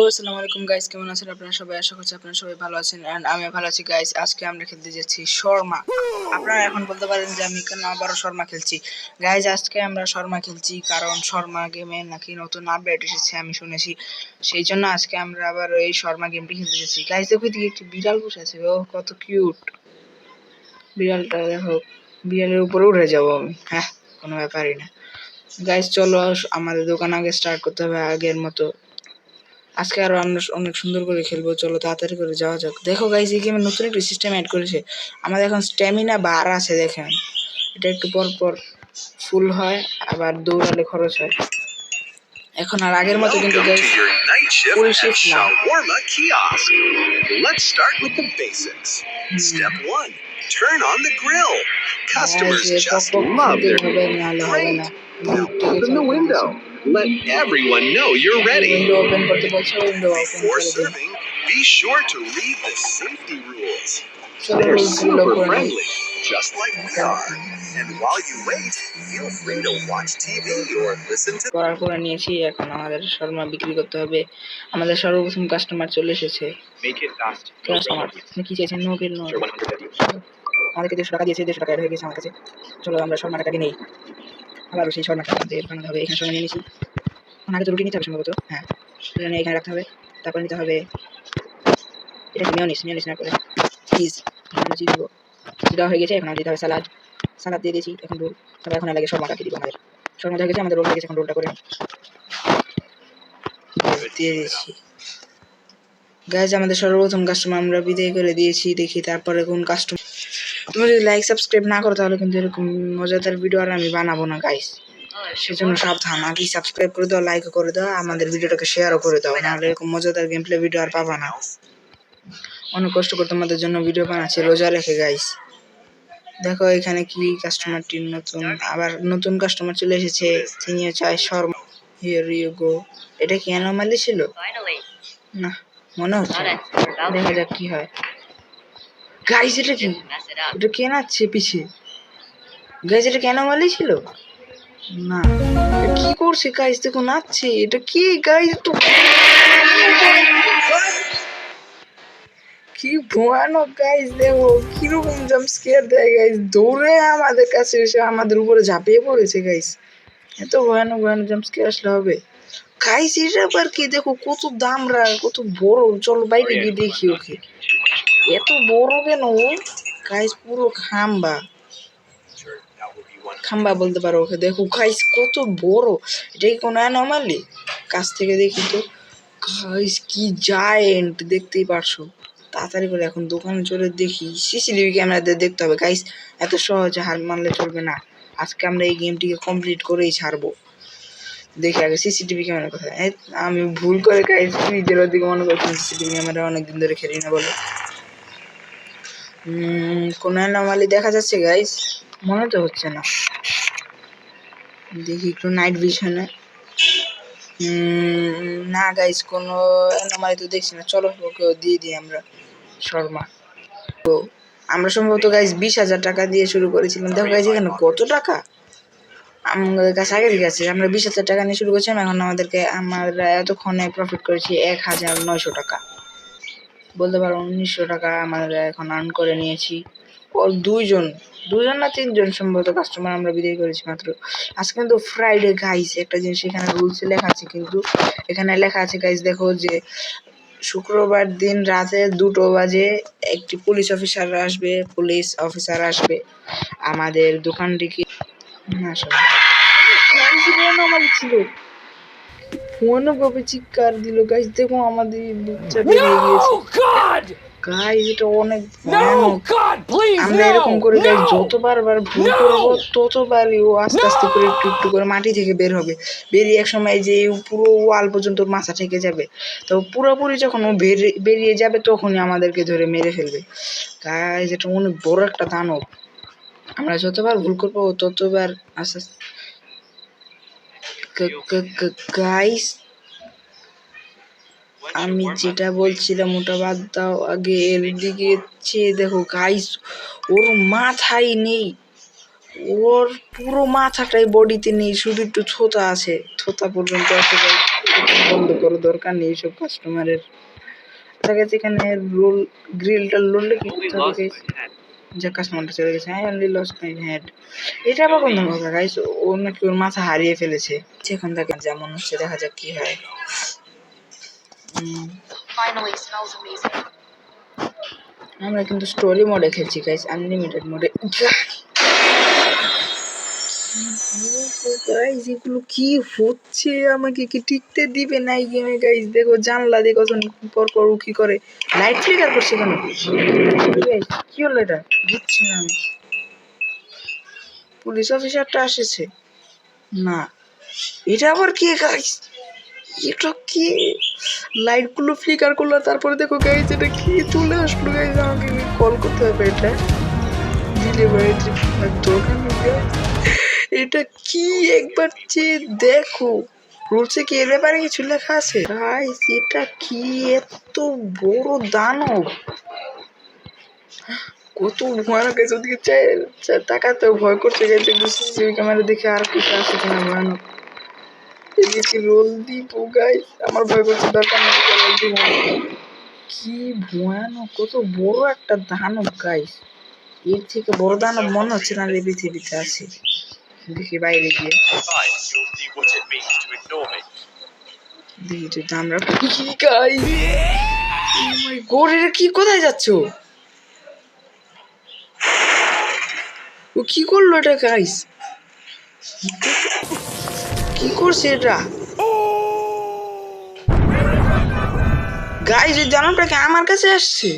আসসালামু আলাইকুম গাইস, কেমন আছেন আপনারা সবাই? আশা করছি আপনারা সবাই ভালো আছেন এন্ড আমি ভালো আছি গাইস। আজকে আমরা খেলতে যাচ্ছি শর্মা। আপনারা এখন বলতে পারেন যে আমি কেন আবারও শর্মা খেলছি। গাইস আজকে আমরা শর্মা খেলছি কারণ শর্মা গেমে নাকি নতুন আপডেট এসেছে আমি শুনেছি, সেই জন্য আজকে আমরা আবার এই শর্মা গেমটি খেলতে যাচ্ছি। গাইস দেখো এদিকে একটি বিড়াল বসে আছে, ও কত কিউট। বিড়ালটা দেখো, বিড়ালের উপরে উঠে যাবো আমি, হ্যাঁ কোনো ব্যাপারই না। গাইস চলো আমাদের দোকান আগে স্টার্ট করতে হবে আগের মতো। আজকে আরো আমরা অনেক সুন্দর করে খেলবো, চলো তাড়াতাড়ি করে যাওয়া যাক। দেখো গাইস এই গেমে নতুন একটা সিস্টেম অ্যাড করেছে, আমাদের এখন স্ট্যামিনা বার আছে, দেখেন এটা একটু পর পর ফুল হয়, আবার দৌড়ালে খরচ হয়। এখন আর আগের মতো কিন্তু গাইস ফুল শিফট না। Let's start with the basics. Step 1. Turn on the grill. Customers just love their great. Now open the window. Let everyone know you're ready. Before serving, be sure to read the safety rules. They're super friendly, just like we are. And while you wait, feel free to watch TV or listen to. করার পরে নিয়েছি, এখন আমাদের শর্মা বিক্রি করতে হবে। আমাদের সর্বপ্রথম কাস্টমার চলে এসেছে। কাস্টমার কি চাইছেন? নো বিল নো। আমাদেরকে 150 টাকা দিয়েছে, 150 টাকা হয়ে গেছে আমার কাছে। চলো আমরা শর্মাটাকে নেই, আবার সেই শর্মাটা আমাদের বানাতে হবে। এখানে শর্মা নিয়ে নিয়েছি, আগে তো রুটি নিতে হবে সম্ভবত, হ্যাঁ এটা নিয়ে এখানে রাখতে হবে। তারপর নিতে হবে এটা মিওনিস না করে চিজ, আমরা চিজ দেবো। দেওয়া হয়ে গেছে, এখন দিতে হবে সালাদ দিয়ে দিয়েছি। এখন রোল, তবে এখন লাগে শর্মাটাকে দিব। আমাদের শর্মা হয়ে গেছে, আমাদের রোল হয়ে গেছে, এখন রোলটা করে দিয়ে দিয়েছি। গাইজ আমাদের সর্বপ্রথম কাস্টমার আমরা বিদায় করে দিয়েছি, দেখি তারপরে কোন কাস্টমার। তুমি যদি লাইক সাবস্ক্রাইব না করো তাহলে কিন্তু এরকম মজাদার ভিডিও আর আমি বানাবো না গাইজ, সেজন্য সাবধান। আগে সাবস্ক্রাইব করে দাও, লাইক করে দাও, আমাদের ভিডিওটাকে শেয়ারও করে দাও, নাহলে এরকম মজাদার গেম প্লে ভিডিও আর পাবা না। অনেক কষ্ট করে তোমাদের জন্য ভিডিও বানাচ্ছি রোজা রেখে গাইজ। দেখো এখানে কি কাস্টমারটি নতুন, আবার নতুন কাস্টমার চলে এসেছে, তিনিও চায় শর্মা। Here you go. এটা কি অ্যানোমালি ছিল? না মনে হচ্ছে, দেখা যাক কি হয়। গাইজ এটা কি? এটা কে নাচছে পিছে? গাইজ এটা কি অ্যানোমালি ছিল? না কি করছে গাইজ, দেখো নাচছে। এটা কি গাইজ? তো কি ভয়ানক গাইজ, দেখো কিরকম জাম্প স্কেয়ার দেয় গাইজ, দৌড়ে আমাদের কাছে এসে আমাদের উপরে ঝাঁপিয়ে পড়েছে গাইজ। এত ভয়ানক জাম্প স্কেয়ার আসলে হবে গাইজ? এটা আবার কি? দেখো কত দামরা, কত বড়। চলো বাইরে গিয়ে দেখি ওকে, এত বড় কেন ও গাইজ? পুরো খাম্বা বলতে পারো ওকে। দেখো গাইজ কত বড়, এটা কি কোনো অ্যানোমালি? কাছ থেকে দেখি তো গাইজ, কি জায়েন্ট, দেখতেই পারছো। তাড়াতাড়ি করে এখন দোকানে চলে দেখি, সিসিটিভি ক্যামেরা দিয়ে দেখতে হবে গাইজ, এত সহজে হার মানলে চলবে না। আজকে আমরা এই গেমটিকে কমপ্লিট করেই ছাড়বো। দেখি আগে সিসিটিভি ক্যামেরা কোথায়। আমি ভুল করে গাইজ নিজের ওদিকে মনে করছি সিসিটিভি ক্যামেরা অনেকদিন ধরে খেলি না বলে। কোনো অ্যানোমালি দেখা যাচ্ছে গাইজ? মনে তো হচ্ছে না, দেখি একটু নাইট ভিশনে। না গাইজ কোনো অ্যানোমালি তো দেখছি না। চলো ওকে দিয়ে দিই আমরা শর্মা। তো আমরা সম্ভবত গাইজ 20,000 টাকা দিয়ে শুরু করেছিলাম। দেখো গাইজ এখানে কত টাকা আমাদের কাছে আগে ঠিক আছে। আমরা 20,000 টাকা নিয়ে শুরু করছিলাম, এখন আমরা এতক্ষণে প্রফিট করেছি 1,900 টাকা, বলতে পারো 1,900 টাকা আমরা এখন আর্ন করে নিয়েছি। ও দুইজন না তিনজন সম্ভবত কাস্টমার আমরা বিদায় করেছি মাত্র। আজকে কিন্তু ফ্রাইডে গাইজ, একটা জিনিস এখানে রুলসে লেখা আছে, কিন্তু এখানে লেখা আছে গাইজ দেখো যে শুক্রবার দিন রাতে 2টো বাজে একটি পুলিশ অফিসার আসবে আমাদের দোকানটিকে। ছিল ভয়ানকভাবে চিৎকার দিল গাইজ, দেখো আমাদের বুকটা বেরিয়ে গিয়েছে গাইজ, এটা অনেক ভয়ানক। আমরা এরকম করে গাইজ যতবার ভুল করবো ততবারই ও আস্তে আস্তে করে একটু করে মাটি থেকে বের হবে, বেরিয়ে এক সময় যে পুরো ওয়াল পর্যন্ত মাথা ঠেকে যাবে। তো পুরোপুরি যখন ও বেরিয়ে যাবে তখনই আমাদেরকে ধরে মেরে ফেলবে গাইজ। এটা অনেক বড় একটা দানব, আমরা যতবার ভুল করবো ততবার আস্তে আস্তে। গাইস আমি যেটা বলছিলাম ওটা বাদ দাও, আগে এর দিকে চেয়ে দেখো গাইস, ওর মাথায় নেই, ওর পুরো মাথাটাই বডিতে নেই, শুধু একটু থোতা আছে, থোতা পর্যন্ত আছে guys। বন্ধ করো, দরকার নেই সব কাস্টমারের। দেখা যাচ্ছে এখানে রোল গ্রিলটা লড়লে কি করতে হবে guys? যে কাস্টমারটা চলে গেছে, I only lost my head. এটা আবার কোন কথা গাইস? ও নাকি ওর মাথা হারিয়ে ফেলেছে। এখন দেখেন যেমন হচ্ছে, দেখা যাক কি হয়। আমরা কিন্তু স্টোরি মোডে খেলছি গাইস, আনলিমিটেড মোডে। গাইস এগুলো কি হচ্ছে? আমাকে কি টিকতে দিবে না এই গেমে গাইস? দেখো জানলা দিয়ে কতক্ষণ পর পর ও কি করে, লাইট ফ্লিকার করছে কেন? গাইস কি হলো এটা? বুঝছি না আমি। পুলিশ অফিসারটা আসছে না, এটা আবার কি গাইস? এটা কি লাইট গুলো ফ্লিকার করলো, তারপরে দেখো গাইস এটা কি চলে আসলো গাইস? আমাকে কল করতে হবে এটা ডেলিভারি দোকান গাইস। এটা কি একবার চেয়ে দেখো, রুলসে কি এর ব্যাপারে কিছু লেখা আছে গাইস? এটা কি এত বড় দানব? কত ভয়ানক গাইস! ওদিকে তাকাতেও ভয় করছে গাইস। সিসিটিভি ক্যামেরা দেখে আর কিছু আছে কিনা ভয়ানক। এদিকে রোল দিব গাইস, আমার ভয় করছে, দরকার নেই রোল দিব। কি ভয়ানক, কত বড় একটা দানব গাইস! এর থেকে বড় দানব মনে হচ্ছে না এই পৃথিবীতে আছে। দেখি বাইরে গিয়ে দেখি যদি আমরা কি গাইস। ও মাই গড, এটা কি? কোথায় যাচ্ছ? ও কি করলো এটা গাইস? কি করছে এটা গাইস? এই দানবটাকে আমার কাছে আসছে।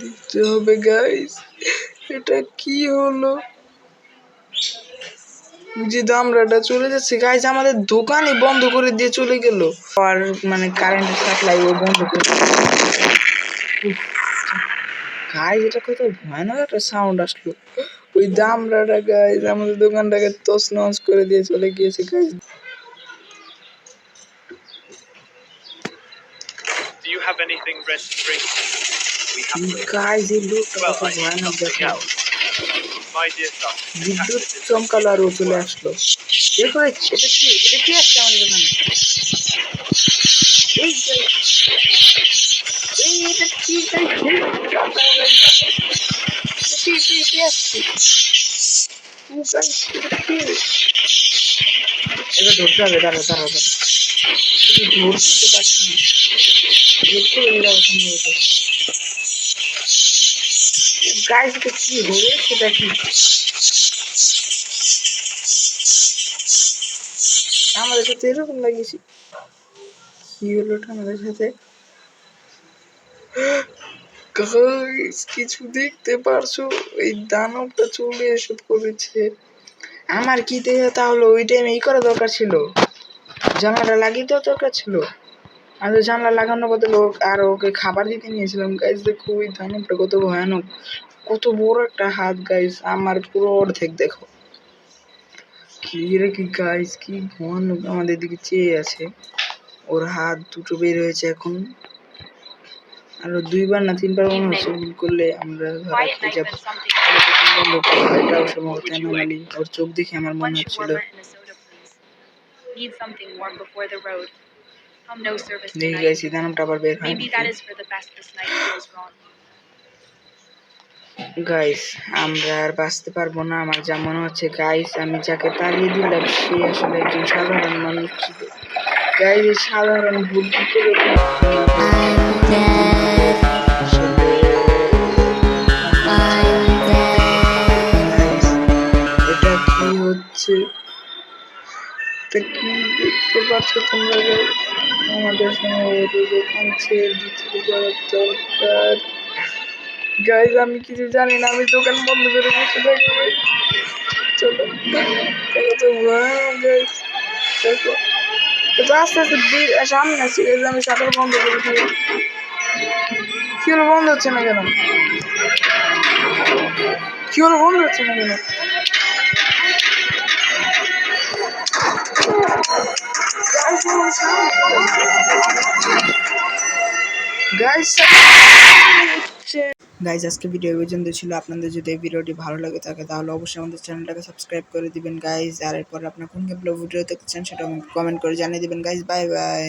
দেখতে হবে গাইস, এটা কি হলো? যে দামড়াটা চলে যাচ্ছে গাইস, আমাদের দোকানই বন্ধ করে দিয়ে চলে গেল। আর মানে কারেন্টের সাপ্লাই ও বন্ধ করে গাইস, এটা কত ভয়ানক একটা সাউন্ড আসলো। ওই দামড়াটা গাইস আমাদের দোকানটাকে তছনছ করে দিয়ে চলে গিয়েছে guys. Do you have anything ready to drink? We have guys এই লোকটা well, কত I need ভয়ানক something দেখা। else. My dear son, বিদ্যুৎ চমকালো আর ও চলে আসলো। দেখো এটা কি, এটা কি আসছে আমাদের দোকানে? এই এই এটা কি গাইস? কি আসছে? ও গাইস এটা কি? এবার ধরতে হবে, দাঁড়াও দাঁড়াও দাঁড়াও, ধরতে পারছি না, দেখতে এলাম সম্ভবত। গাইস এটা কি হবে? সেটা কি আমাদের সাথে এরকম লাগিয়েছি? কি হলো আমাদের সাথে? গাইস কিছু দেখতে পারছো? এই দানবটা চলে এসে পড়েছে। আমার কি দেখে তাহলে ওই টাইমে এই করা দরকার ছিল, জানলাটা লাগিয়ে দেওয়া দরকার ছিল। আমি তো জানলা লাগানোর বদলে আর ওকে খাবার দিতে নিয়েছিলাম। গাইস দেখো ওই দানবটা কত ভয়ানক, কত বড় একটা হাত গাইস, আমার পুরো অর্ধেক দেখো। কি রে কি গাইস, কি ভয়ানক আমাদের দিকে চেয়ে আছে। ওর হাত দুটো বের হয়েছে এখন, আরো 2বার না 3বার মনে হচ্ছে ভুল করলে আমরা ধরা খেয়ে যাবো। এটাও সম্ভবত অ্যানোমালি। ওর চোখ দেখে আমার মনে হচ্ছিল। দেখি গাইস এই দানবটা আবার বের হয় নাকি। গাইস আমরা আর বাঁচতে পারবো না আমার যা মনে হচ্ছে। গাইস আমি যাকে তাড়িয়ে দিলাম সে আসলে একজন সাধারণ মানুষ ছিল। গাইস এই সাধারণ ভুল কি করে এটা কি হচ্ছে? এটা কি দেখতে পাচ্ছ তোমরা গাইস? আমাদের সম্ভবত দোকান ছেড়ে দিতে যাওয়ার দরকার। গাইস আমি কিছু জানি না, আমি দোকান বন্ধ করে বসে থাকি। চলো চলো তো গাইস, দেখো এটা আস্তে আস্তে সামনে আসছে গাইস। আমি শাটার বন্ধ করে দিই। কি হলো বন্ধ হচ্ছে না কেন? কি হলো বন্ধ হচ্ছে না কেন? গাইস গাইজ আজকে ভিডিও এই পর্যন্ত ছিল। আপনাদের যদি এই ভিডিওটি ভালো লাগে থাকে তাহলে অবশ্যই আমাদের চ্যানেলটাকে সাবস্ক্রাইব করে দিবেন গাইজ। আর এরপর আপনার কোন ভিডিও দেখতে চান সেটা কমেন্ট করে জানিয়ে দিবেন গাইজ। Bye bye.